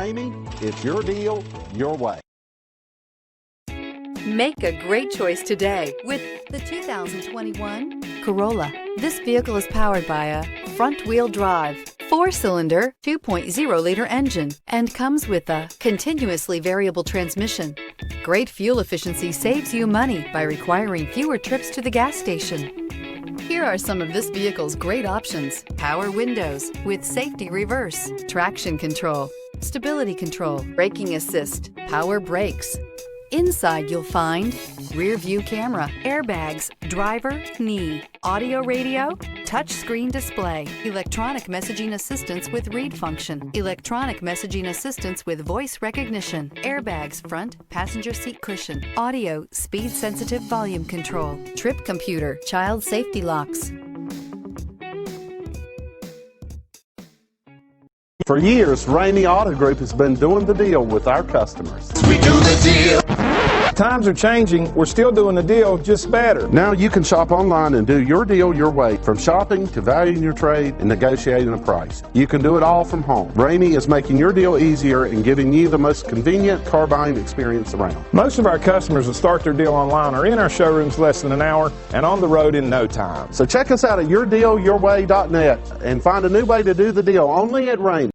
Ramey, it's your deal, your way. Make a great choice today with the 2021 Corolla. This vehicle is powered by a front-wheel drive, 4-cylinder, 2.0-liter engine and comes with a continuously variable transmission. Great fuel efficiency saves you money by requiring fewer trips to the gas station. Here are some of this vehicle's great options: power windows with safety reverse, traction control, stability control, braking assist, power brakes. Inside you'll find rear view camera, airbags, driver, knee, audio radio, touch screen display, electronic messaging assistance with read function, electronic messaging assistance with voice recognition, airbags front, passenger seat cushion, audio, speed sensitive volume control, trip computer, child safety locks. For years, Ramey Auto Group has been doing the deal with our customers. We do the deal. Times are changing. We're still doing the deal, just better. Now you can shop online and do your deal your way, from shopping to valuing your trade and negotiating a price. You can do it all from home. Ramey is making your deal easier and giving you the most convenient car buying experience around. Most of our customers that start their deal online are in our showrooms less than an hour and on the road in no time. So check us out at yourdealyourway.net and find a new way to do the deal only at Ramey.